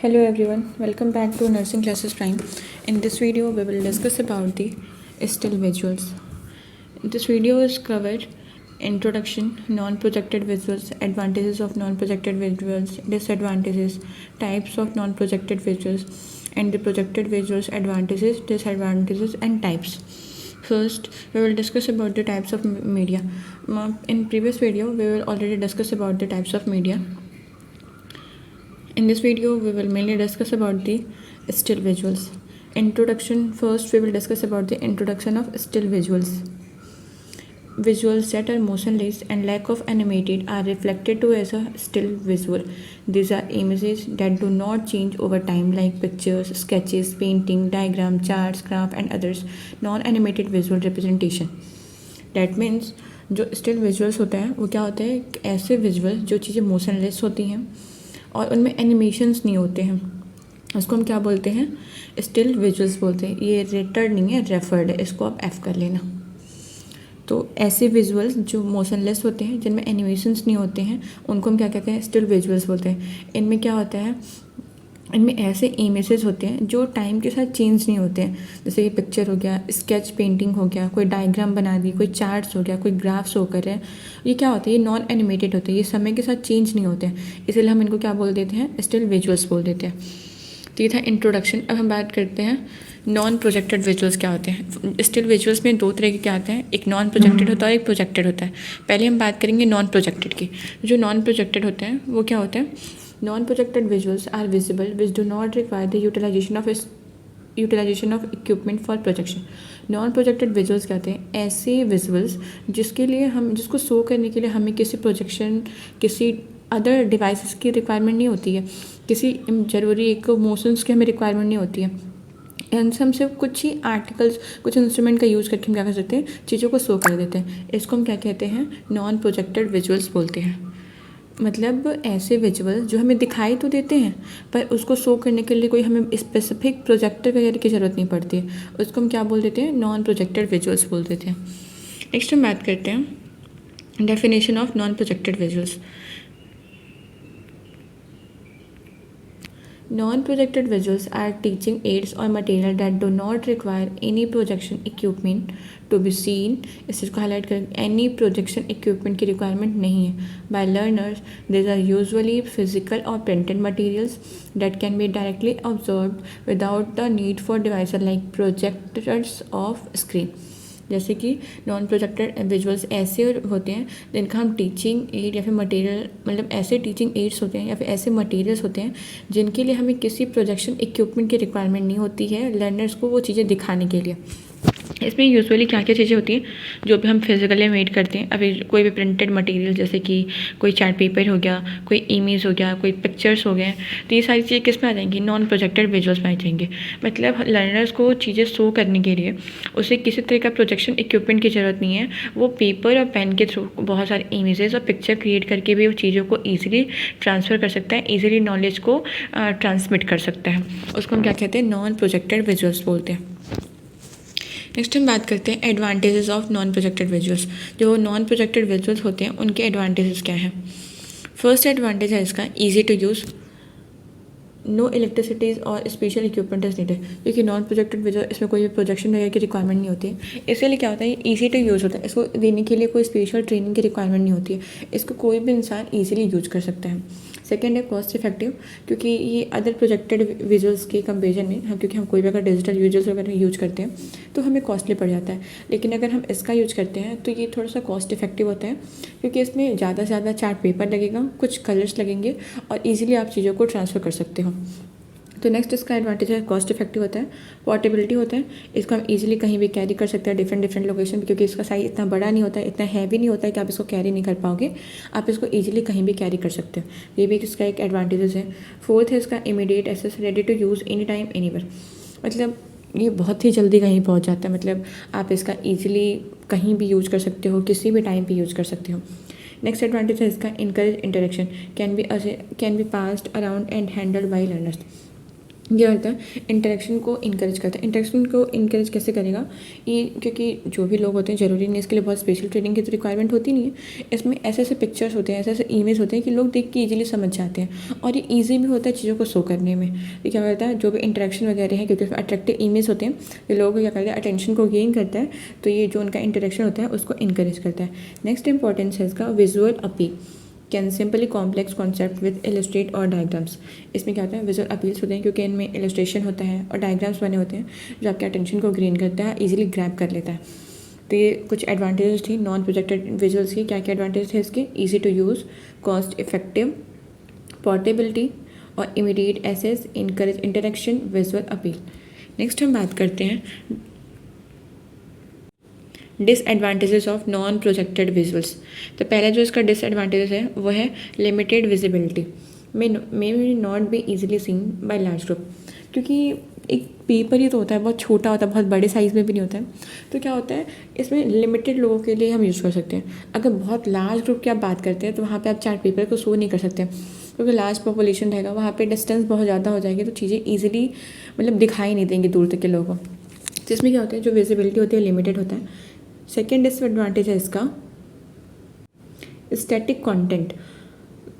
Hello everyone, welcome back to Nursing Classes Prime. In this video, we will discuss about the still visuals. This video is covered introduction, non-projected visuals, advantages of non-projected visuals, disadvantages, types of non-projected visuals, and the projected visuals advantages, disadvantages, and types. First, we will discuss about the types of media. In previous video, we will already discuss about the types of media. In this video, we will mainly discuss about the still visuals. Introduction. First, we will discuss about the introduction of still visuals. Visuals that are motionless and lack of animated are reflected to as a still visual. These are images that do not change over time, like pictures, sketches, painting, diagram, charts, graph, and others. Non-animated visual representation. That means जो still visuals होता है वो क्या होता है, ऐसे visual जो चीज़ें मोशनलेस होती हैं और उनमें एनिमेशंस नहीं होते हैं, उसको हम क्या बोलते हैं, स्टिल विजुअल्स बोलते हैं. ये रेटर्ड नहीं है, रेफर्ड है, इसको आप एफ कर लेना. तो ऐसे विजुअल्स जो मोशनलेस होते हैं, जिनमें एनिमेशंस नहीं होते हैं, उनको हम क्या कहते हैं, स्टिल विजुअल्स बोलते हैं. इनमें क्या होता है, इनमें ऐसे इमेजेस होते हैं जो टाइम के साथ चेंज नहीं होते हैं. जैसे कि पिक्चर हो गया, स्केच पेंटिंग हो गया, कोई डायग्राम बना दी, कोई चार्ट्स हो गया, कोई ग्राफ्स होकर है, ये क्या होता है, ये नॉन एनिमेटेड होते हैं, ये समय के साथ चेंज नहीं होते हैं, इसलिए हम इनको क्या बोल देते हैं, स्टिल विजुअल्स बोल देते हैं. तो ये था इंट्रोडक्शन. अब हम बात करते हैं नॉन प्रोजेक्टेड विजुअल्स क्या होते हैं. स्टिल विजुअल्स में दो तरह के क्या आते हैं, एक नॉन प्रोजेक्टेड होता है और एक प्रोजेक्टेड होता है. पहले हम बात करेंगे नॉन प्रोजेक्टेड की. जो नॉन प्रोजेक्टेड होते हैं वो क्या होते हैं, non-projected visuals are visible which do not require the utilization of equipment for projection. non-projected visuals कहते हैं ऐसे visuals जिसके लिए हम, जिसको शो करने के लिए हमें किसी प्रोजेक्शन, किसी अदर डिवाइसेस की रिक्वायरमेंट नहीं होती है, किसी ज़रूरी एक मोशंस की हमें रिक्वायरमेंट नहीं होती है. हम सिर्फ कुछ ही आर्टिकल्स, कुछ इंस्ट्रूमेंट का यूज़ करके हम क्या कर सकते हैं, चीज़ों को शो कर देते हैं. इसको हम क्या कहते हैं, नॉन प्रोजेक्टेड विजुअल्स बोलते हैं. मतलब ऐसे विजुअल जो हमें दिखाई तो देते हैं पर उसको शो करने के लिए कोई हमें स्पेसिफिक प्रोजेक्टर वगैरह की ज़रूरत नहीं पड़ती है, उसको हम क्या बोल देते हैं, नॉन प्रोजेक्टेड विजुअल्स बोल देते हैं. नेक्स्ट हम बात करते हैं definition of non projected visuals. Non-projected visuals are teaching aids or material that do not require any projection equipment to be seen. इस चीज़ को हाईलाइट करें, any projection equipment की रिक्वायरमेंट नहीं है. By learners, these are usually physical or printed materials that can be directly observed without the need for devices like projectors of screen. जैसे कि non projected visuals ऐसे होते हैं जिनका हम टीचिंग एड या फिर मटेरियल, मतलब ऐसे टीचिंग एड्स होते हैं या फिर ऐसे मटेरियल्स होते हैं जिनके लिए हमें किसी प्रोजेक्शन इक्विपमेंट की रिक्वायरमेंट नहीं होती है लर्नर्स को वो चीज़ें दिखाने के लिए. इसमें यूजुअली क्या क्या चीज़ें होती हैं जो भी हम फिजिकली मेड करते हैं. अभी कोई भी प्रिंटेड मटेरियल जैसे कि कोई चार्ट पेपर हो गया, कोई इमेज हो गया, कोई पिक्चर्स हो गए, तो ये सारी चीज़ें किस में आ जाएंगी, नॉन प्रोजेक्टेड विजुअल्स में आ जाएंगे. मतलब लर्नर्स को चीज़ें शो करने के लिए उसे किसी तरह का प्रोजेक्शन इक्विपमेंट की ज़रूरत नहीं है. वो पेपर और पेन के थ्रू बहुत सारे इमेजेस और पिक्चर क्रिएट करके भी वो चीज़ों को ईजिली ट्रांसफ़र कर सकता है, ईजिली नॉलेज को ट्रांसमिट कर सकता है. उसको हम क्या कहते हैं, नॉन प्रोजेक्टेड विजुअल्स बोलते हैं. नेक्स्ट हम बात करते हैं advantages of non projected visuals. जो नॉन प्रोजेक्टेड विजुअल्स होते हैं उनके एडवांटेजेस क्या हैं. फर्स्ट एडवांटेज है इसका ईजी टू यूज़, नो इलेक्ट्रिसिटीज़ और स्पेशल इक्विपमेंट इज नीडेड. क्योंकि नॉन प्रोजेक्टेड विजुअल, इसमें कोई भी प्रोजेक्शन वगैरह की रिक्वायरमेंट नहीं होती है, इसलिए क्या होता है, ये ईजी टू यूज़ होता है. इसको देने के लिए कोई स्पेशल ट्रेनिंग की रिक्वायरमेंट नहीं होती है, इसको कोई भी इंसान ईजिली यूज कर सकता है. सेकेंड है कॉस्ट इफेक्टिव, क्योंकि ये अदर प्रोजेक्टेड विजुअल्स के कंपेरिजन में क्योंकि हम कोई भी अगर डिजिटल विजुअल्स वगैरह यूज करते हैं तो हमें कॉस्टली पड़ जाता है. लेकिन अगर हम इसका यूज करते हैं तो ये थोड़ा सा कॉस्ट इफेक्टिव होता है, क्योंकि इसमें ज़्यादा से ज़्यादा चार्ट पेपर लगेगा, कुछ कलर्स लगेंगे और ईजिली आप चीज़ों को ट्रांसफ़र कर सकते हो. तो नेक्स्ट इसका एडवांटेज है कॉस्ट इफेक्टिव होता है, पोर्टेबिलिटी होता है. इसको हम इजीली कहीं भी कैरी कर सकते हैं, डिफरेंट लोकेशन, क्योंकि इसका साइज इतना बड़ा नहीं होता है, इतना हैवी नहीं होता है कि आप इसको कैरी नहीं कर पाओगे, आप इसको इजीली कहीं भी कैरी कर सकते हो. ये भी इसका एक एडवांटेज है. फोर्थ है इसका immediate access, ready to use any time anywhere. मतलब ये बहुत ही जल्दी कहीं पहुँच जाता है, मतलब आप इसका ईजिली कहीं भी यूज़ कर सकते हो, किसी भी टाइम पर यूज़ कर सकते हो. नेक्स्ट एडवांटेज है इसका encourage interaction, can be passed around and handled by learners. ये होता है इंटरेक्शन को इनकरेज करता है। इंटरेक्शन को इनकरेज कैसे करेगा ये, क्योंकि जो भी लोग होते हैं ज़रूरी नहीं इसके लिए बहुत स्पेशल ट्रेनिंग की तो रिक्वायरमेंट होती नहीं है। इसमें ऐसे ऐसे पिक्चर्स होते हैं, ऐसे ऐसे इमेज होते हैं कि लोग देख के ईजिली समझ जाते हैं और ये ईजी भी होता है चीज़ों को शो करने में। ये क्या करता है, जो भी इंटरेक्शन वगैरह है क्योंकि उसमें अट्रैक्टिव इमेज होते हैं, ये लोगों को क्या करता है अटेंशन को गेन करता है, तो ये जो उनका इंटरेक्शन होता है उसको इनकरेज करता है। नेक्स्ट इंपॉर्टेंस है इसका visual appeal, can simply complex concept with illustrate और डायग्राम्स। इसमें क्या होता है विजुअल अपील्स होते हैं क्योंकि इनमें इलस्ट्रेशन होता है और डायग्राम्स बने होते हैं जो आपके अटेंशन को गेन करता है, इजीली ग्रैब कर लेता है। तो ये कुछ एडवांटेजेस थी नॉन प्रोजेक्टेड विजुअल्स की। क्या क्या एडवांटेज थे इसके, easy to use, cost effective, portability और immediate access, encourage interaction, visual appeal. Next हम बात करते हैं disadvantages of non projected visuals. तो पहला जो इसका डिसएडवांटेज है वो है limited visibility, may not be easily seen by large group. क्योंकि एक पेपर ही तो होता है, बहुत छोटा होता है, बहुत बड़े साइज़ में भी नहीं होता है, तो क्या होता है इसमें लिमिटेड लोगों के लिए हम यूज़ कर सकते हैं। अगर बहुत लार्ज ग्रुप की आप बात करते हैं तो वहाँ पे आप चार्ट पेपर को शो नहीं कर सकते क्योंकि लार्ज पॉपुलेशन रहेगा, वहाँ पे डिस्टेंस बहुत ज़्यादा हो जाएगी, तो चीज़ें ईजिली मतलब दिखाई नहीं देंगी दूर तक के लोगों को। तो इसमें क्या होता है जो विजिबिलिटी होती है लिमिटेड होता है। सेकेंड डिसएडवांटेज है इसका static content,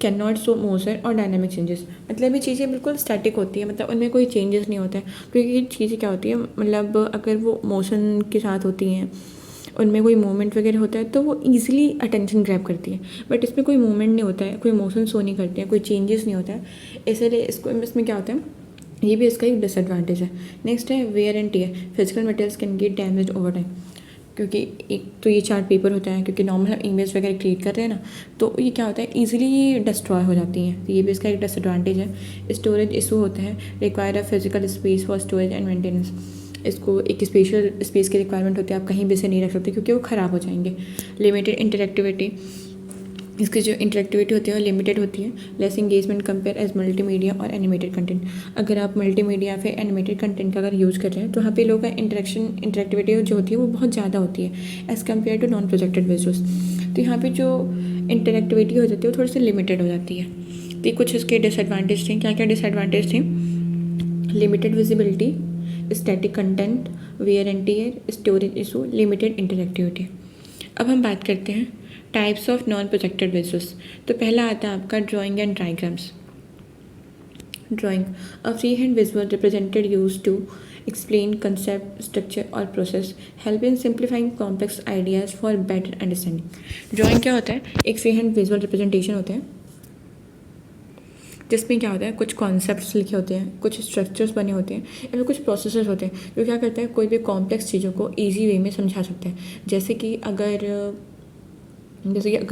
can not show motion और डायनामिक चेंजेस। मतलब ये चीज़ें बिल्कुल स्टैटिक होती है, मतलब उनमें कोई चेंजेस नहीं होता है। क्योंकि ये चीज़ें क्या होती है मतलब अगर वो मोशन के साथ होती हैं, उनमें कोई मूवमेंट वगैरह होता है तो वो ईजिली अटेंशन ग्रैब करती है, बट इसमें कोई मूवमेंट नहीं होता है, कोई मोशन शो नहीं करते हैं, कोई चेंजेस नहीं होता है, इसलिए इसमें क्या होता है ये भी इसका एक डिसएडवांटेज है। नेक्स्ट है wear and tear, physical materials can get damage over time. क्योंकि एक तो ये चार्ट पेपर होता है, क्योंकि नॉर्मल हम इमेज वगैरह क्रिएट कर रहे हैं ना, तो ये क्या होता है ईजिली डिस्ट्रॉय हो जाती हैं, तो ये भी इसका एक डिसएडवांटेज है। स्टोरेज इशू होता है, require a physical space for storage and maintenance. इसको एक स्पेशल स्पेस की रिक्वायरमेंट होती है, आप कहीं भी से नहीं रख सकते क्योंकि वो ख़राब हो जाएंगे। लिमिटेड इंटरेक्टिविटी, इसकी जो इंटरेक्टिविटी होती है वो लिमिटेड होती है। Less engagement compare as multimedia और एनिमेटेड कंटेंट। अगर आप मल्टीमीडिया फिर एनिमेटेड कंटेंट का अगर यूज़ कर रहे हैं तो वहाँ पे लोगों का इंटरेक्टिविटी जो होती है वो बहुत ज़्यादा होती है as compare to non projected visuals. तो यहाँ पे जो इंटरेक्टिविटी हो जाती है वो थोड़ी सी लिमिटेड हो जाती है। तो कुछ इसके डिसएडवांटेज थे। क्या क्या डिसएडवांटेज थे, limited visibility, static content, wear and tear, storage issue, limited interactivity. अब हम बात करते हैं types of non projected visuals. तो पहला आता है आपका drawing and diagrams. Drawing, a free hand visual represented use to explain concept, structure और process, help in simplifying complex ideas for better understanding. Drawing क्या होता है, एक फ्री हैंड विजुअल रिप्रेजेंटेशन होते हैं जिसमें क्या होता है कुछ कॉन्सेप्ट्स लिखे होते हैं, कुछ स्ट्रक्चर्स बने होते हैं या फिर कुछ प्रोसेसेस होते हैं जो क्या करते हैं कोई भी कॉम्प्लेक्स चीज़ों को ईजी वे में समझा सकते हैं। जैसे कि अगर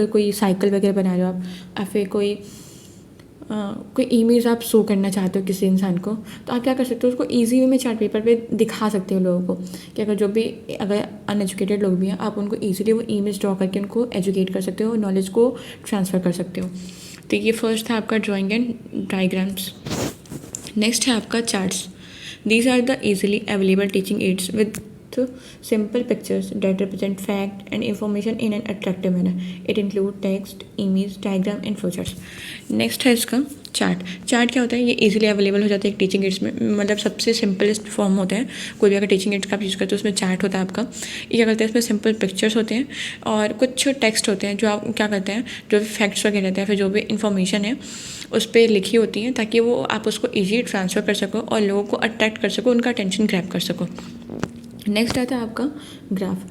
कोई साइकिल वगैरह बना रहे हो आप, या फिर कोई इमेज आप शो करना चाहते हो किसी इंसान को, तो आप क्या कर सकते हो उसको ईजी वे में चार्ट पेपर पे दिखा सकते हो लोगों को कि अगर अनएजुकेटेड लोग भी हैं आप उनको ईजिली वो इमेज ड्रॉ करके उनको एजुकेट कर सकते हो, नॉलेज को ट्रांसफ़र कर सकते हो। तो ये फर्स्ट था आपका ड्राइंग एंड डायग्राम्स। नेक्स्ट है आपका charts. These are the easily available teaching aids with simple pictures that represent fact and information in an attractive manner. It include text, image, diagram and flowcharts. Next है इसका chart. Chart क्या होता है, ये easily available हो जाता है एक टीचिंग एड्स में, मतलब सबसे सिंपलेस्ट फॉर्म होता है कोई भी अगर टीचिंग एड्स का आप यूज़ करते हो उसमें चार्ट होता है आपका। ये क्या करते हैं इसमें सिंपल पिक्चर्स होते हैं और कुछ टेक्स्ट होते हैं जो आप क्या करते हैं जो भी फैक्ट्स वगैरह रहते हैं फिर जो भी इन्फॉर्मेशन है उस पर लिखी होती है ताकि वो आप उसको ईजी ट्रांसफ़र कर सको और लोगों को अट्रैक्ट कर सको, उनका अटेंशन ग्रैब कर सको। नेक्स्ट आता है आपका graph.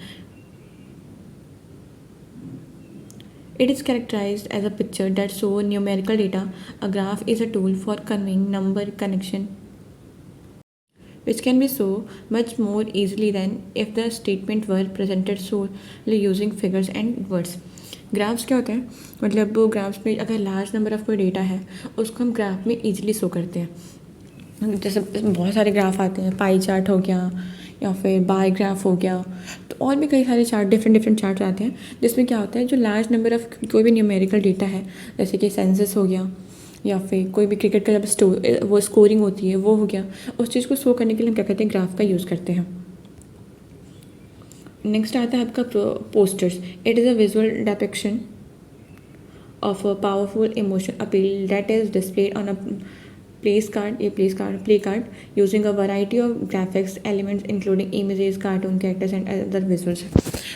It is characterized as a picture that show numerical data. A graph is a tool for conveying number connection which can be so much more easily than if the statement were presented solely using figures and words. Graphs क्या होते हैं, मतलब वो graphs में अगर large number of कोई data है उसको हम ग्राफ में ईजिली शो करते हैं। जैसे बहुत सारे ग्राफ आते हैं, पाई चार्ट हो गया या फिर बार ग्राफ हो गया, तो और भी कई सारे चार्ट डिफरेंट चार्ट आते हैं जिसमें क्या होता है जो लार्ज नंबर ऑफ कोई भी न्यूमेरिकल डेटा है जैसे कि सेंसस हो गया या फिर कोई भी क्रिकेट का जब वो स्कोरिंग होती है वो हो गया, उस चीज़ को शो करने के लिए हम क्या करते हैं ग्राफ का यूज़ करते हैं। नेक्स्ट आता है आपका posters. It is a visual depiction of a powerful emotion appeal that is displayed on a play card using a variety of graphics elements including images, cartoon characters and other visuals.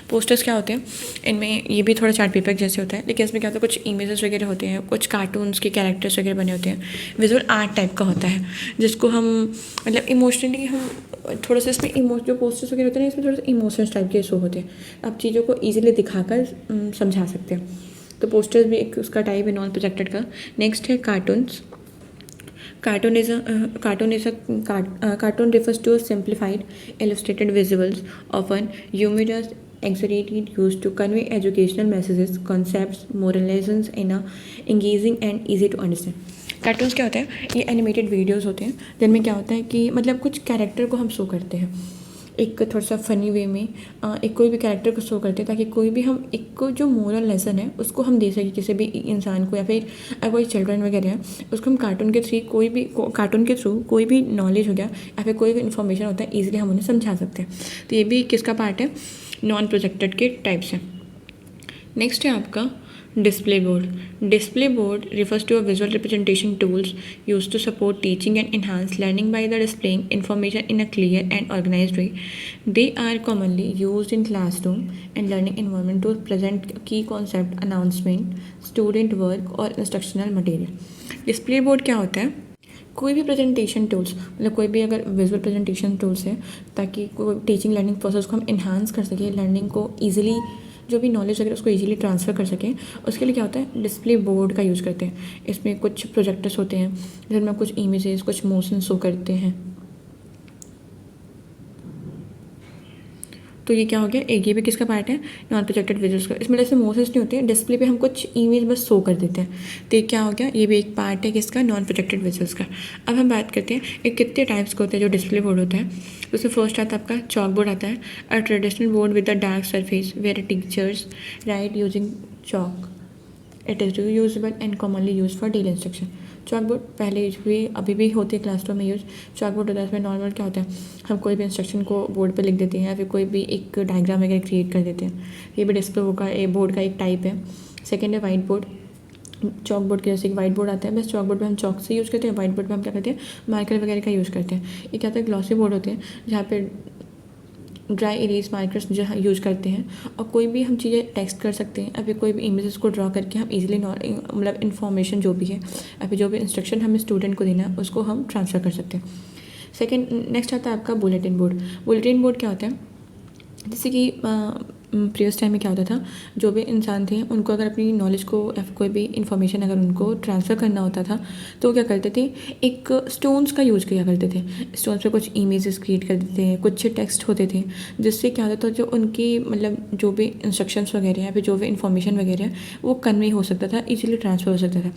Posters क्या होते हैं, इनमें ये भी थोड़ा chart paper जैसे होता है, लेकिन इसमें क्या होता है, कुछ इमेजेस वगैरह होते हैं, कुछ कार्टून्स के कैरेक्टर्स वगैरह बने होते हैं, विजुअल आर्ट टाइप का होता है, जिसको हम मतलब इमोशनली हम थोड़ा सा इसमें जो पोस्टर्स वगैरह होते हैं इसमें थोड़ा सा इमोशंस टाइप के शो होते हैं, आप चीज़ों को ईजिली दिखाकर समझा सकते हैं। तो पोस्टर्स भी एक उसका टाइप है नॉन प्रोजेक्टेड का। नेक्स्ट है cartoons. Cartoon is a cartoon refers to a simplified, illustrated visuals, often humorous, exaggerated, used to convey educational messages, concepts, moral lessons in a engaging and easy to understand. Cartoons क्या होते हैं, ये animated videos होते हैं जिनमें क्या होता है कि मतलब कुछ कैरेक्टर को हम शो करते हैं एक थोड़ा सा फ़नी वे में, एक कोई भी कैरेक्टर को शो करते हैं ताकि कोई भी हम एक को जो मोरल लेसन है उसको हम दे सकें किसी भी इंसान को, या फिर कोई चिल्ड्रन वगैरह है उसको हम कार्टून के थ्रू कोई भी नॉलेज हो गया या फिर कोई भी इन्फॉर्मेशन होता है ईजिली हम उन्हें समझा सकते हैं। तो ये भी किसका पार्ट है, नॉन प्रोजेक्टेड के टाइप से। नेक्स्ट है आपका display board. Display board refers to a visual representation tools used to support teaching and enhance learning by the displaying information in a clear and organized way. They are commonly used in classroom and learning environment to present key concept, announcement, student work और instructional material. Display board क्या होता है, कोई भी presentation tools, मतलब कोई भी अगर विजुअल प्रेजेंटेशन टूल्स है ताकि टीचिंग लर्निंग प्रोसेस को हम इन्हांस कर सकें, लर्निंग को ईजिली जो भी नॉलेज वगैरह उसको इजीली ट्रांसफ़र कर सकें, उसके लिए क्या होता है डिस्प्ले बोर्ड का यूज़ करते हैं। इसमें कुछ प्रोजेक्टर्स होते हैं जिनमें कुछ इमेजेस कुछ मोशन शो करते हैं। तो ये क्या हो गया, एक ये भी किसका पार्ट है, नॉन प्रोजेक्टेड विजुअल्स का। इसमें जैसे मोशंस नहीं होते हैं, डिस्प्ले पे हम कुछ इमेज बस शो कर देते हैं। तो ये क्या हो गया, ये भी एक पार्ट है किसका, नॉन प्रोजेक्टेड विजुअल्स का। अब हम बात करते हैं ये कितने टाइप्स के होते हैं जो डिस्प्ले बोर्ड होता है। तो उसमें फर्स्ट आता है आपका चॉक बोर्ड आता है, a traditional board with a dark surface where teachers write using chalk. It is usable and commonly use for daily instruction. Chalk board पहले भी अभी भी होते हैं क्लासरूम में यूज। चॉक बोर्ड होता है, इसमें नॉर्मल क्या होता है, हम कोई भी इंस्ट्रक्शन को बोर्ड पे लिख देते हैं या फिर कोई भी एक डायग्राम वगैरह क्रिएट कर देते हैं। ये भी डिस्प्ले बोर्ड का एक टाइप है। सेकेंड है वाइट बोर्ड। चॉक बोर्ड के जैसे एक वाइट बोर्ड आता है, बस चॉक बोर्ड पे हम चॉक से यूज़ करते हैं, वाइट बोर्ड पे हम क्या करते हैं मार्कर वगैरह का यूज़ करते हैं। ये क्या होता है, ग्लॉसी बोर्ड होते हैं जहाँ पे ड्राई इरेज मार्कर्स जो यूज़ करते हैं, और कोई भी हम चीज़ें टेक्स्ट कर सकते हैं, अभी कोई भी इमेजेस को ड्रॉ करके हम इजीली मतलब इन्फॉर्मेशन जो भी है, अभी जो भी इंस्ट्रक्शन हमें स्टूडेंट को देना है उसको हम ट्रांसफ़र कर सकते हैं। सेकेंड नेक्स्ट आता है आपका बुलेटिन बोर्ड। बुलेटिन बोर्ड क्या होता है, जैसे कि प्रीवियस टाइम में क्या होता था, जो भी इंसान थे उनको अगर अपनी नॉलेज को या कोई भी इंफॉर्मेशन अगर उनको ट्रांसफ़र करना होता था तो वो क्या करते थे, एक स्टोन्स का यूज़ किया करते थे। स्टोन्स पे कुछ इमेजेस क्रिएट कर देते हैं, कुछ टेक्स्ट होते थे, जिससे क्या होता था जो उनकी मतलब जो भी इंस्ट्रक्शंस वगैरह या फिर जो भी इंफॉर्मेशन वगैरह है वो कन्वे हो सकता था, ईजिली ट्रांसफ़र हो सकता था।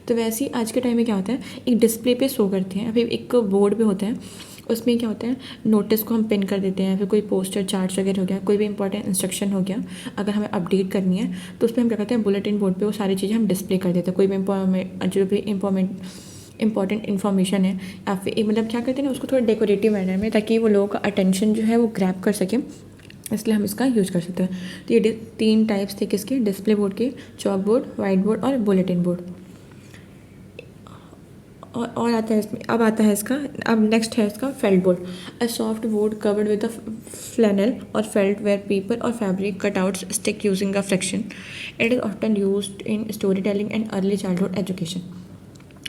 तो वैसे ही आज के टाइम में क्या होता है, एक डिस्प्ले पे शो करते हैं, अभी एक बोर्ड पे होता है, उसमें क्या होता है नोटिस को हम पिन कर देते हैं, फिर कोई पोस्टर चार्ट्स वगैरह हो गया, कोई भी इंपॉर्टेंट इंस्ट्रक्शन हो गया अगर हमें अपडेट करनी है तो उसमें हम क्या करते हैं बुलेटिन बोर्ड पे वो सारी चीज़ें हम डिस्प्ले कर देते हैं। कोई भी जो भी इंपॉर्टेंट इन्फॉर्मेशन है या फिर मतलब क्या करते हैं ना उसको थोड़ा डेकोरेटिव मैनर में, ताकि वो लोगों का अटेंशन जो है वो ग्रैब कर सके, इसलिए हम इसका यूज़ कर सकते हैं। तो ये 3 टाइप्स थे किसके, डिस्प्ले बोर्ड के, चॉक बोर्ड, वाइट बोर्ड और बुलेटिन बोर्ड। और आता है इसमें, अब आता है इसका, अब नेक्स्ट है इसका felt board. A soft board covered with a flannel और फेल्ट वेयर पेपर और fabric cutouts stick using a friction. It is often used in story telling and early childhood education.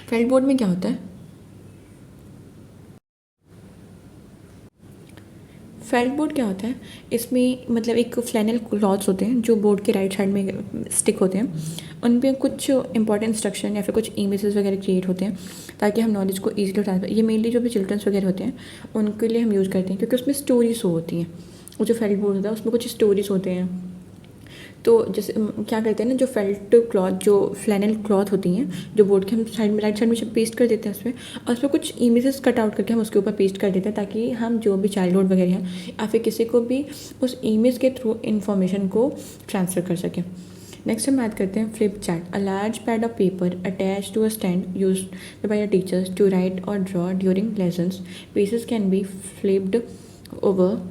Felt board में क्या होता है, felt board क्या होता है, इसमें मतलब एक फ्लैनल क्लॉथ्स होते हैं जो बोर्ड के राइट साइड में स्टिक होते हैं, उन पर कुछ इंपॉर्टेंट इंस्ट्रक्शन या फिर कुछ इमेजेस वगैरह क्रिएट होते हैं ताकि हम नॉलेज को ईजिली ट्रांसफर, ये मेनली जो भी चिल्ड्रंस वगैरह होते हैं उनके लिए हम यूज़ करते हैं क्योंकि उसमें स्टोरीज होती हैं। वो जो फेल्ट बोर्ड होता है उसमें कुछ स्टोरीज होते हैं। तो जैसे क्या करते हैं ना, जो फेल्ट क्लॉथ जो फ्लैनल क्लॉथ होती हैं जो बोर्ड के हम साइड में राइट साइड में पेस्ट कर देते हैं उसमें, और उसमें कुछ इमेजेस कट आउट करके हम उसके ऊपर पेस्ट कर देते हैं ताकि हम जो भी चाइल्डहुड वगैरह है या फिर किसी को भी उस इमेज के थ्रू इन्फॉर्मेशन को ट्रांसफ़र कर सकें। नेक्स्ट हम बात करते हैं flip chart. A large pad of paper attach to a stand used by teachers to write और draw during lessons. Pages can be flipped over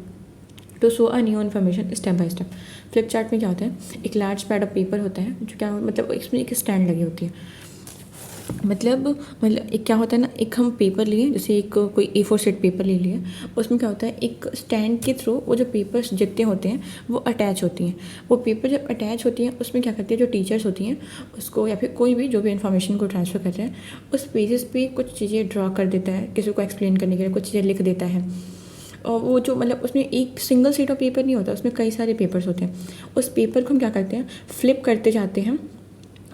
to show a new information step by step. Flip chart में क्या होता है, एक large pad of paper होता है जो क्या मतलब इसमें एक स्टैंड लगी होती है, मतलब एक क्या होता है ना, एक हम पेपर लिए, जैसे एक कोई A4 शीट पेपर ले लिया, उसमें क्या होता है, एक स्टैंड के थ्रू वो जो पेपर्स जितने होते हैं वो अटैच होती हैं। वो पेपर जब अटैच होती हैं उसमें क्या करती है, जो टीचर्स होती हैं उसको, या फिर कोई भी जो भी इन्फॉर्मेशन को ट्रांसफ़र कर रहे हैं, उस पेजेस पे कुछ चीज़ें ड्रॉ कर देता है, किसी को एक्सप्लेन करने के लिए कुछ चीज़ें लिख देता है। और वो जो मतलब उसमें एक सिंगल शीट ऑफ पेपर नहीं होता, उसमें कई सारे पेपर्स होते हैं। उस पेपर को हम क्या करते हैं, फ्लिप करते जाते हैं,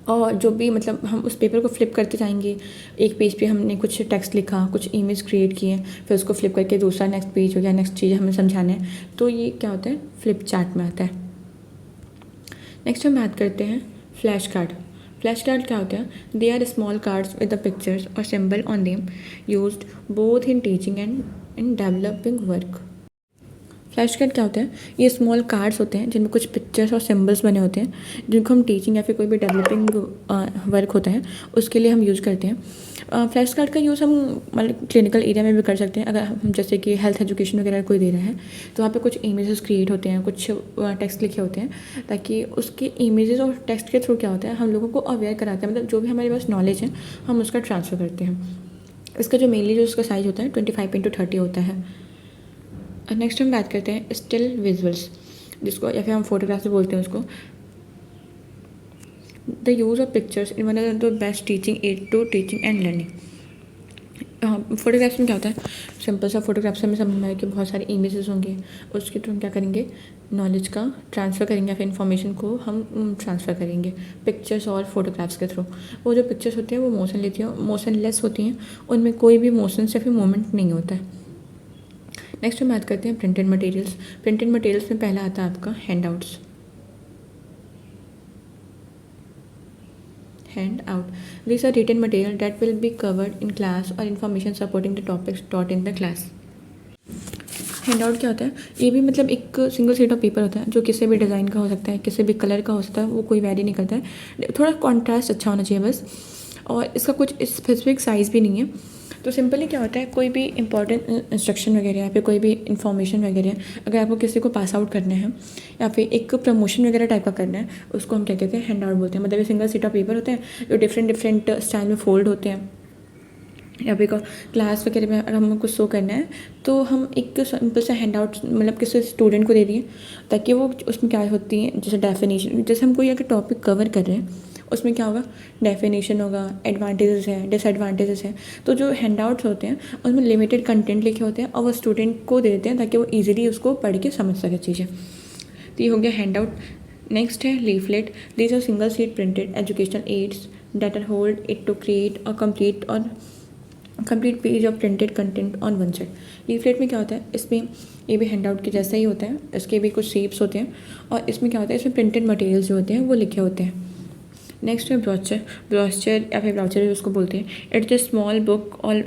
और जो भी मतलब हम उस पेपर को फ्लिप करते जाएंगे। एक पेज पे हमने कुछ टेक्स्ट लिखा, कुछ इमेज क्रिएट किए, फिर उसको फ्लिप करके दूसरा नेक्स्ट पेज हो गया, नेक्स्ट चीज़ हमें समझाना है, तो ये क्या होता है, फ्लिप चार्ट में आता है। नेक्स्ट हम बात करते हैं फ्लैश कार्ड। फ्लैश कार्ड क्या होता है, they are small cards with the pictures और symbol on them, used both in teaching and in developing work. Flash card क्या होता है, ये स्मॉल कार्ड्स होते हैं जिनमें कुछ पिक्चर्स और सिंबल्स बने होते हैं, जिनको हम टीचिंग या फिर कोई भी डेवलपिंग वर्क होता है उसके लिए हम यूज़ करते हैं। फ्लैश कार्ड का यूज़ हम मतलब क्लिनिकल एरिया में भी कर सकते हैं। अगर हम जैसे कि हेल्थ एजुकेशन वगैरह कोई दे रहा है, तो वहाँ पे कुछ इमेजेस क्रिएट होते हैं, कुछ टेक्स्ट लिखे होते हैं, ताकि उसके इमेजेस और टेक्स्ट के थ्रू क्या होता है, हम लोगों को अवेयर कराते हैं, मतलब जो भी हमारे पास नॉलेज है हम उसका ट्रांसफ़र करते हैं। इसका जो मेनली जो उसका साइज़ होता है 25x30 होता है। नेक्स्ट हम बात करते हैं स्टिल विजुअल्स, जिसको या फिर हम फोटोग्राफ से बोलते हैं उसको। The use of pictures in one of the best teaching aid to teaching and learning. Photographs में क्या होता है, सिंपल सा फोटोग्राफ से हमें समझ में आया कि बहुत सारे इमेजेस होंगे, उसके थ्रू हम क्या करेंगे, नॉलेज का ट्रांसफ़र करेंगे या फिर इन्फॉर्मेशन को हम ट्रांसफ़र करेंगे पिक्चर्स और फोटोग्राफ्स के थ्रू। वो जो पिक्चर्स होती हैं वो मोशन लेती हैं, मोशन लेस होती हैं, उनमें कोई भी मोशन या फिर मूवमेंट नहीं होता है। नेक्स्ट हम बात करते हैं प्रिंटेड मटेरियल्स। प्रिंटेड मटेरियल्स में पहला आता है आपका handouts. Handout, this are written material that will be covered in class और information supporting the topics taught in the class. Handout क्या होता है, ये भी मतलब एक सिंगल शीट ऑफ पेपर होता है जो किसी भी डिज़ाइन का हो सकता है, किसी भी कलर का हो सकता है, वो कोई वैरी नहीं करता है, थोड़ा कॉन्ट्रास्ट अच्छा होना चाहिए बस, और इसका कुछ स्पेसिफिक साइज़ भी नहीं है। तो सिंपली क्या होता है, कोई भी इंपॉर्टेंट इंस्ट्रक्शन वगैरह या फिर कोई भी इन्फॉर्मेशन वगैरह अगर आपको किसी को पास आउट करना है या फिर एक प्रमोशन वगैरह टाइप का करना है, उसको हम क्या कहते हैं, हैंड आउट बोलते हैं। मतलब ये सिंगल शीट ऑफ पेपर होते हैं जो डिफरेंट स्टाइल में फोल्ड होते हैं, या फिर क्लास वगैरह में अगर हमें कुछ शो करना है तो हम एक सिंपल सा हैंड आउट मतलब किसी स्टूडेंट को दे दिए, ताकि वो उसमें क्या होती है, जैसे डेफिनेशन, जैसे हम कोई अगर टॉपिक कवर कर रहे हैं उसमें क्या होगा, डेफिनेशन होगा, एडवांटेजेस हैं, डिसएडवांटेजेस हैं। तो जो हैंड आउट्स होते हैं उसमें लिमिटेड कंटेंट लिखे होते हैं और वो स्टूडेंट को दे देते हैं ताकि वो ईजिली उसको पढ़ के समझ सके चीज़ें। तो ये हो गया हैंड आउट। नेक्स्ट है leaflet. These are single sheet printed educational aids that are hold it to create और complete page of printed content on one side. Leaflet में क्या होता है, इसमें ये भी हैंड आउट के जैसा ही होता है, इसके भी कुछ शेप्स होते हैं, और इसमें क्या होता है, इसमें प्रिंटेड मटेरियल्स जो होते हैं वो लिखे होते हैं। नेक्स्ट है ब्रोचर। ब्रोचर या फिर ब्राउचर उसको बोलते हैं। इट्स अ स्मॉल बुक और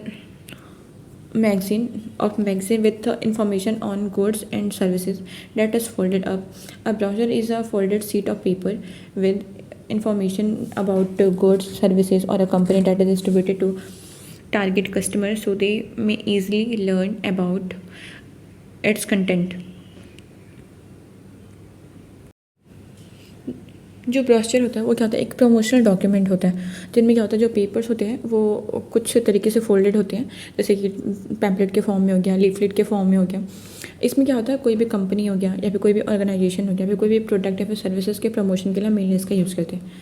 magazine with information on goods and services that is folded up. A brochure is a folded sheet of paper with information about goods, services, or a company that is distributed to target customers so they may easily learn about its content. जो brochure होता है वो क्या होता है, एक promotional document होता है, जिनमें क्या होता है, जो पेपर्स होते हैं वो कुछ तरीके से फोल्डेड होते हैं, जैसे कि पैम्पलेट के फॉर्म में हो गया, लीफलेट के फॉर्म में हो गया। इसमें क्या होता है, कोई भी कंपनी हो गया या फिर कोई भी ऑर्गेनाइजेशन हो गया, फिर कोई भी प्रोडक्ट या फिर सर्विसेज के प्रमोशन के लिए मेनली इसका यूज़ करते हैं।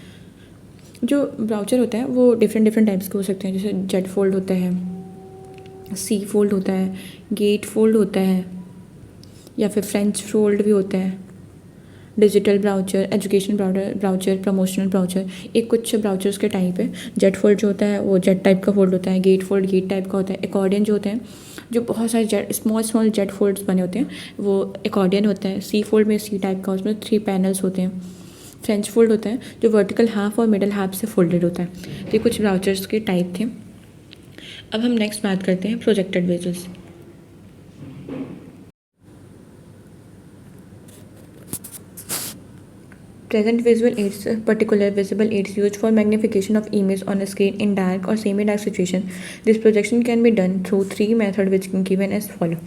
जो ब्राउचर होता है वो डिफरेंट टाइप्स के हो सकते हैं, जैसे जेट फोल्ड होता है, सी फोल्ड होता है, गेट फोल्ड होता है, या फिर फ्रेंच फोल्ड भी होता है, digital brochure, education brochure, promotional brochure. एक कुछ ब्राउचर्स के टाइप है। जेट फोल्ड जो होता है वो जेट टाइप का फोल्ड होता है, गेट फोल्ड गेट टाइप का होता है, एकॉर्डियन जो होते हैं, जो बहुत सारे स्मॉल जेट फोल्ड्स बने होते हैं वो एकॉर्डियन होता है। सी फोल्ड में सी टाइप का, उसमें 3 पैनल्स होते हैं। फ्रेंच फोल्ड होता है जो वर्टिकल हाफ और मिडल हाफ से फोल्डेड होता है। तो ये कुछ ब्राउचर्स के टाइप थे। अब हम नेक्स्ट बात करते हैं projected visuals. Present visual aids, particular visible aids used for magnification of image on a screen in dark or semi-dark situation. This projection can be done through 3 methods which can given as follow.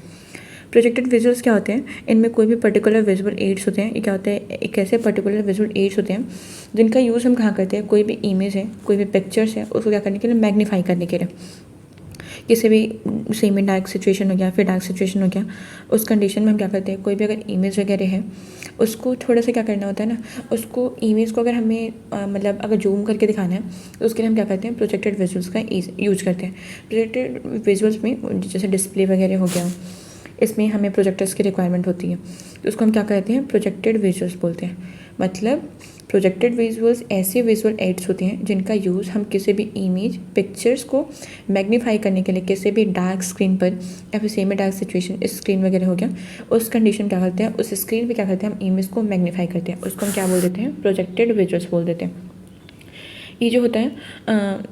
Projected visuals क्या होते हैं, इनमें कोई भी particular visual aids होते हैं। ये क्या होता है, एक ऐसे पर्टिकुलर विजुअल एड्स होते हैं जिनका यूज़ हम कहाँ करते हैं, कोई भी इमेज है, कोई भी पिक्चर्स है, उसको क्या करने के लिए, मैग्नीफाई करने के लिए। किसी भी सेमी डार्क सिचुएशन हो गया, फिर डार्क सिचुएशन हो गया, उस कंडीशन में हम क्या करते हैं, कोई भी अगर इमेज वगैरह है उसको थोड़ा सा क्या करना होता है ना, उसको इमेज को अगर हमें मतलब अगर जूम करके दिखाना है तो उसके लिए हम क्या करते हैं, प्रोजेक्टेड विजुअल्स का यूज करते हैं। प्रोजेक्टेड विजुअल्स में जैसे डिस्प्ले वगैरह हो गया, इसमें हमें प्रोजेक्टर्स की रिक्वायरमेंट होती है, तो उसको हम क्या कहते हैं, प्रोजेक्टेड विजुअल्स बोलते हैं। मतलब प्रोजेक्टेड विजुअल्स ऐसे विजुअल एड्स होते हैं जिनका यूज़ हम किसी भी इमेज पिक्चर्स को मैग्नीफाई करने के लिए किसी भी डार्क स्क्रीन पर या फिर सेमी डार्क सिचुएशन, इस स्क्रीन वगैरह हो गया, उस कंडीशन क्या करते हैं, उस स्क्रीन पे क्या करते हैं, हम इमेज को मैग्नीफाई करते हैं, उसको हम क्या बोल देते हैं, प्रोजेक्टेड विजुअल्स बोल देते हैं। ये जो होता है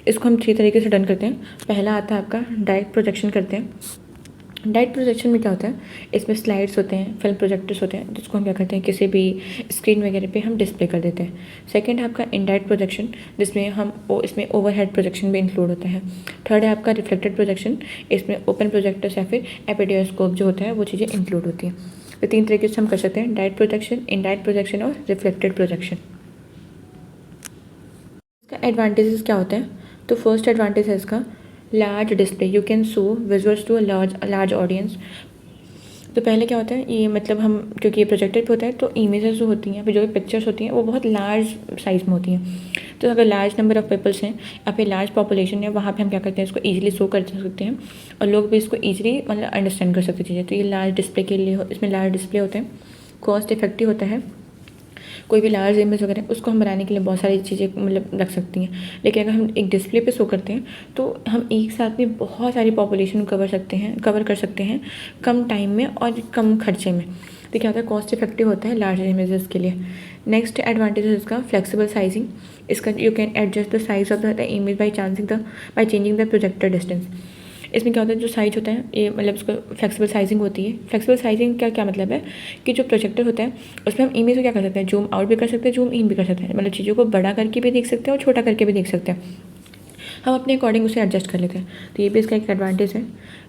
इसको हम 3 तरीके से डन करते हैं। पहला आता है आपका डायरेक्ट प्रोजेक्शन करते हैं। डायरेक्ट प्रोजेक्शन में क्या होता है, इसमें स्लाइड्स होते हैं, फिल्म प्रोजेक्टर्स होते हैं, जिसको हम क्या करते हैं, किसी भी स्क्रीन वगैरह पे हम डिस्प्ले कर देते हैं। सेकंड है आपका इनडायरेक्ट प्रोजेक्शन, जिसमें इसमें ओवरहेड प्रोजेक्शन भी इंक्लूड होता है। थर्ड है आपका रिफ्लेक्टेड प्रोजेक्शन, इसमें ओपन प्रोजेक्टर्स या फिर एपिडियोस्कोप जो होता है वो चीज़ें इंक्लूड होती हैं। तो 3 तरीके से हम कर सकते हैं, डायरेक्ट प्रोजेक्शन, इनडायरेक्ट प्रोजेक्शन और रिफ्लेक्टेड प्रोजेक्शन। इसका एडवांटेजेस क्या होते हैं, तो फर्स्ट एडवांटेज है इसका large display, you can show visuals to a large audience. तो पहले क्या होता है, ये मतलब हम क्योंकि ये प्रोजेक्टर पे होता है तो इमेजेस जो होती हैं, फिर जो भी पिक्चर्स होती हैं वो बहुत लार्ज साइज़ में होती हैं। तो अगर लार्ज नंबर ऑफ़ पीपल्स हैं या फिर लार्ज पॉपुलेशन है, वहाँ पे हम क्या करते हैं, इसको ईजिली शो कर सकते हैं और लोग भी इसको ईजिली मतलब अंडरस्टैंड कर सकते चीज़ें। तो ये लार्ज डिस्प्ले के लिए इसमें लार्ज डिस्प्ले होते हैं, कॉस्ट इफेक्टिव होता है। कोई भी लार्ज इमेज वगैरह उसको हम बनाने के लिए बहुत सारी चीज़ें मतलब रख सकती हैं, लेकिन अगर हम एक डिस्प्ले पे शो करते हैं तो हम एक साथ में बहुत सारी पॉपुलेशन कवर कर सकते हैं कम टाइम में और कम खर्चे में। तो क्या होता है, कॉस्ट इफेक्टिव होता है लार्ज इमेजेस के लिए। नेक्स्ट एडवांटेज है इसका फ्लेक्सिबल साइजिंग। इसका you can adjust the size of the image by changing the projector distance. इसमें क्या होता है, जो साइज होता है ये मतलब उसको फ्लेक्सिबल साइजिंग होती है। फ्लेक्सिबल साइजिंग का क्या मतलब है कि जो प्रोजेक्टर होता है उसमें हम इमेज को क्या कर सकते हैं, जूम आउट भी कर सकते हैं, जूम इन भी कर सकते हैं, मतलब चीज़ों को बड़ा करके भी देख सकते हैं और छोटा करके भी देख सकते हैं, हम अपने अकॉर्डिंग उसे एडजस्ट कर लेते हैं। तो ये भी इसका एक एडवांटेज है।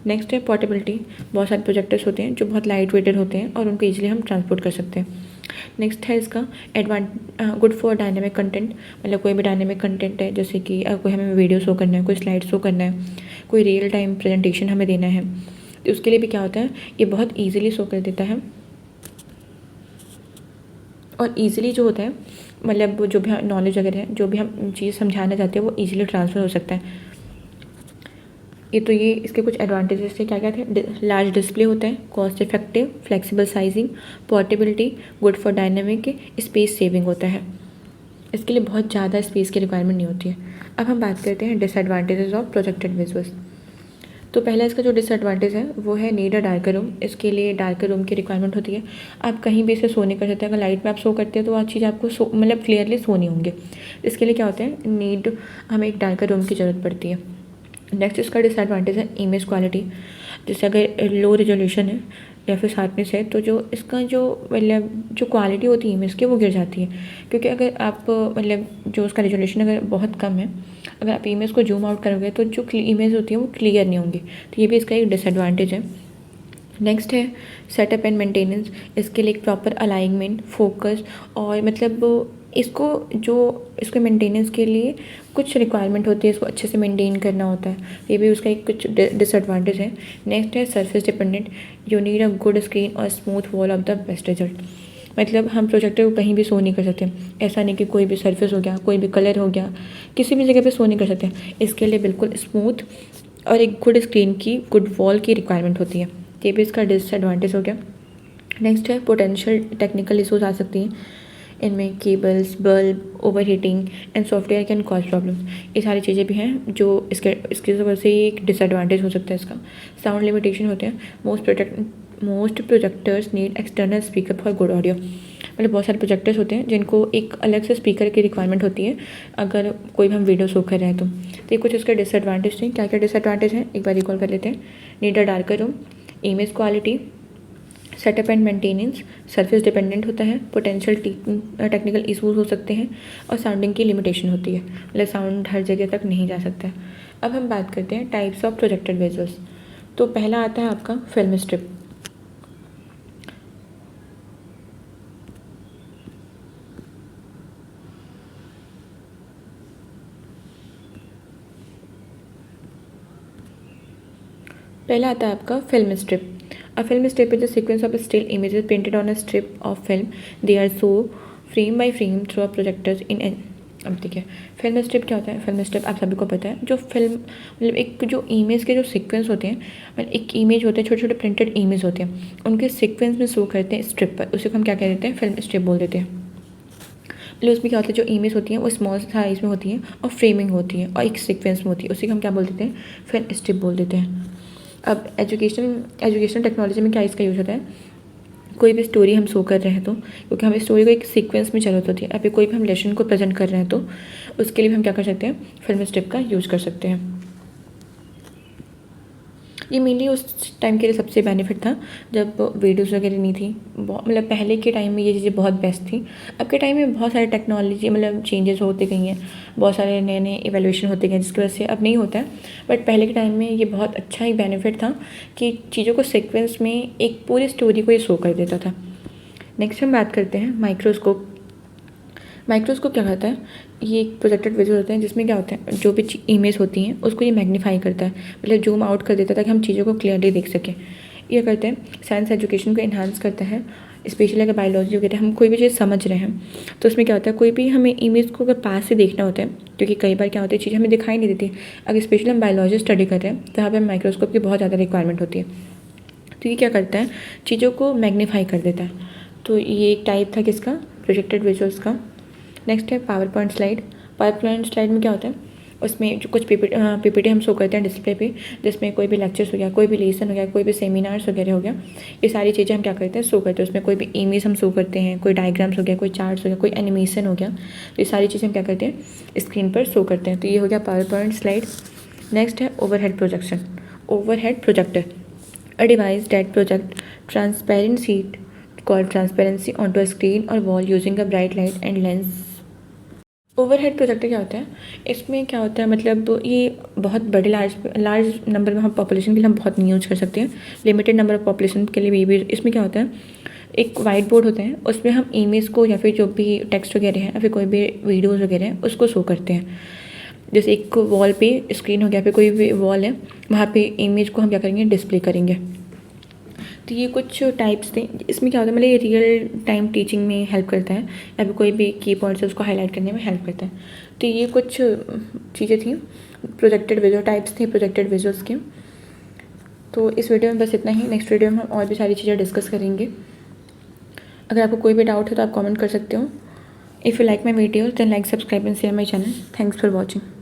नेक्स्ट है पोर्टेबिलिटी, बहुत सारे प्रोजेक्टर्स होते हैं जो बहुत लाइट वेटेड होते हैं और उनको ईजिली हम ट्रांसपोर्ट कर सकते हैं। नेक्स्ट है इसका गुड फॉर डायनेमिक कंटेंट, मतलब कोई भी डायनेमिक कंटेंट है, जैसे कि कोई हमें वीडियो शो करना है, कोई स्लाइड शो करना है, कोई रियल टाइम प्रेजेंटेशन हमें देना है, तो उसके लिए भी क्या होता है, ये बहुत ईजिली शो कर देता है और ईजिली जो होता है मतलब जो भी नॉलेज वगैरह है, जो भी हम चीज़ समझाना चाहते हैं वो ईजिली ट्रांसफ़र हो सकता है। ये इसके कुछ एडवांटेजेस थे, क्या क्या थे, लार्ज डिस्प्ले होता है, cost effective, flexible sizing, portability, good for dynamic, space saving होता है। इसके लिए बहुत ज़्यादा स्पेस की रिक्वायरमेंट नहीं होती है। अब हम बात करते हैं डिसएडवांटेजेस ऑफ प्रोजेक्टेड विजुअल्स। तो पहला इसका जो डिसएडवांटेज है वो है नीड अ डार्कर रूम। इसके लिए डार्कर रूम की रिक्वायरमेंट होती है। आप कहीं भी इसे शो नहीं कर सकते, अगर लाइट में आप शो करते हैं तो वह चीज़ आपको मतलब क्लियरली शो नहीं होंगे। इसके लिए क्या होता है, हमें एक डार्कर रूम की ज़रूरत पड़ती है। नेक्स्ट इसका डिसएडवांटेज है इमेज क्वालिटी। जैसे अगर लो रेजोल्यूशन है या फिर शार्पनेस है तो जो इसका जो मतलब जो क्वालिटी होती है इमेज की वो गिर जाती है, क्योंकि अगर आप मतलब जो उसका रेजोल्यूशन अगर बहुत कम है, अगर आप इमेज को जूम आउट करोगे तो जो इमेज होती है वो क्लियर नहीं होंगी। तो ये भी इसका एक डिसएडवांटेज है। नेक्स्ट है सेटअप एंड मेंटेनेंस। इसके लिए एक प्रॉपर अलाइनमेंट, फोकस और मतलब इसको मेंटेनेंस के लिए कुछ रिक्वायरमेंट होती है, इसको अच्छे से मेंटेन करना होता है। ये भी उसका एक कुछ डिसएडवांटेज है। नेक्स्ट है surface dependent, you need a good screen और smooth wall of the best result. मतलब हम प्रोजेक्टर को कहीं भी शो नहीं कर सकते, ऐसा नहीं कि कोई भी सरफेस हो गया, कोई भी कलर हो गया, किसी भी जगह पे शो नहीं कर सकते। इसके लिए बिल्कुल स्मूथ और एक गुड स्क्रीन की, गुड वॉल की रिक्वायरमेंट होती है। ये भी इसका डिसएडवांटेज हो गया। नेक्स्ट है पोटेंशियल टेक्निकल इशूज़ आ सकती हैं। इनमें cables, bulb, over heating and software can cause problems. ये सारी चीज़ें भी हैं जो इसकी वजह से एक डिसएडवांटेज हो सकता है इसका। साउंड लिमिटेशन होते हैं। Most projectors need external speaker for good audio. मतलब बहुत सारे प्रोजेक्टर्स होते हैं जिनको एक अलग से स्पीकर की रिक्वायरमेंट होती है अगर कोई भी हम वीडियो शो कर रहे हैं तो। ये कुछ इसके डिसएडवांटेज थे। क्या क्या डिसएडवांटेज हैं एक बार रिकॉल कर लेते हैं। Need a darker room, image quality, setup and maintenance, surface dependent होता है, पोटेंशियल टेक्निकल इशूज़ हो सकते हैं और साउंडिंग की लिमिटेशन होती है, मतलब साउंड हर जगह तक नहीं जा सकता है। अब हम बात करते हैं टाइप्स ऑफ प्रोजेक्टेड विजुअल्स। तो पहला आता है आपका फिल्म स्ट्रिप। पहला आता है आपका film strip. A film strip is a sequence of still images printed on a strip of film. They are so frame by frame through a projectors in. अब देखिए फिल्म स्ट्रिप क्या होता है। Film strip आप सभी को पता है, जो फिल्म मतलब एक जो इमेज के जो सीक्वेंस होते हैं, मतलब एक इमेज होते हैं, छोटे छोटे प्रिंटेड इमेज होते हैं, उनके सीक्वेंस में शो करते हैं स्ट्रिप पर, उसे हम क्या कह देते हैं, फिल्म स्ट्रिप बोल देते हैं। मतलब उसमें क्या होता है, जो इमेज होती है वो स्मॉल साइज में होती है और फ्रेमिंग होती है और एक सीक्वेंस में होती है, उसी को हम क्या बोल देते हैं, फिल्म स्ट्रिप बोल देते हैं। अब एजुकेशन टेक्नोलॉजी में क्या इसका यूज होता है, कोई भी स्टोरी हम शो कर रहे हैं तो, क्योंकि हमें स्टोरी को एक सीक्वेंस में जरूरत होती है, अभी कोई भी हम लेसन को प्रेजेंट कर रहे हैं तो उसके लिए हम क्या कर सकते हैं, फिल्म स्ट्रिप का यूज़ कर सकते हैं। ये मेनली उस टाइम के लिए सबसे बेनिफिट था जब वीडियोज़ वगैरह नहीं थी। मतलब पहले के टाइम में ये चीज़ें बहुत बेस्ट थी। अब के टाइम में बहुत सारे टेक्नोलॉजी मतलब चेंजेस होते गई हैं, बहुत सारे नए नए इवैल्यूएशन होते गए, जिसकी वजह से अब नहीं होता है। बट पहले के टाइम में ये बहुत अच्छा ही बेनिफिट था कि चीज़ों को सीक्वेंस में एक पूरी स्टोरी को ये शो कर देता था। नेक्स्ट हम बात करते हैं माइक्रोस्कोप। माइक्रोस्कोप क्या करता है, ये एक प्रोजेक्टेड विजुअल होते हैं जिसमें क्या होता है, जो भी इमेज होती हैं उसको ये मैग्नीफाई करता है, मतलब जूम आउट कर देता है ताकि हम चीज़ों को क्लियरली देख सकें। ये करते हैं, साइंस एजुकेशन को इन्हांस करता है, स्पेशली अगर बायोलॉजी वगैरह हम कोई भी चीज़ समझ रहे हैं तो उसमें क्या होता है, कोई भी हमें इमेज को अगर पास से देखना होता है, क्योंकि कई बार क्या होता है चीज़ हमें दिखाई नहीं देती, अगर स्पेशली हम बायोलॉजी स्टडी कर रहे हैं तो यहाँ पर माइक्रोस्कोप की बहुत ज़्यादा रिक्वायरमेंट होती है। तो ये क्या करता है, चीज़ों को मैग्नीफाई कर देता है। तो ये एक टाइप था किसका, प्रोजेक्टेड विजुअल्स का। नेक्स्ट है power point slide. Power point slide में क्या होता है, उसमें जो कुछ पीपीटी हम शो करते हैं डिस्प्ले पे, जिसमें कोई भी लेक्चर्स हो गया, कोई भी लेसन हो गया, कोई भी सेमिनार्स वगैरह हो गया, ये सारी चीज़ें हम क्या करते हैं, शो करते हैं। उसमें कोई भी इमेज हम शो करते हैं, कोई डायग्राम्स हो गया, कोई चार्ट्स हो गया, कोई एनिमेशन हो गया, तो ये सारी चीज़ें हम क्या करते हैं, स्क्रीन पर शो करते हैं। तो ये हो गया पावर पॉइंट स्लाइड। नेक्स्ट है overhead projection. Overhead projector, a device that project transparent sheet called transparency onto a screen or wall using a bright light and lens। Overhead projector क्या होता है, इसमें क्या होता है, मतलब ये बहुत बड़े लार्ज नंबर में हम पॉपुलेशन के लिए हम बहुत नहीं यूज कर सकते हैं, लिमिटेड नंबर ऑफ पॉपुलेशन के लिए भी। इसमें क्या होता है, एक वाइट बोर्ड होता है, उसमें हम इमेज को या फिर जो भी टेक्स्ट वगैरह है या फिर कोई भी वीडियोज़ वगैरह है उसको शो करते हैं। जैसे एक वॉल पे स्क्रीन हो गया, फिर कोई भी वॉल है वहाँ पे इमेज को हम क्या करेंगे, डिस्प्ले करेंगे। तो ये कुछ टाइप्स थे। इसमें क्या होता है, मतलब ये रियल टाइम टीचिंग में हेल्प करता है, या फिर कोई भी की पॉइंट्स है उसको हाईलाइट करने में हेल्प करता है। तो ये कुछ चीज़ें थी, प्रोजेक्टेड विजुअल टाइप्स थे प्रोजेक्टेड विजुअल्स के। तो इस वीडियो में बस इतना ही। नेक्स्ट वीडियो में हम और भी सारी चीज़ें डिस्कस करेंगे। अगर आपको कोई भी डाउट है तो आप कमेंट कर सकते हो। If you like my video then like, subscribe and share my channel. Thanks for watching.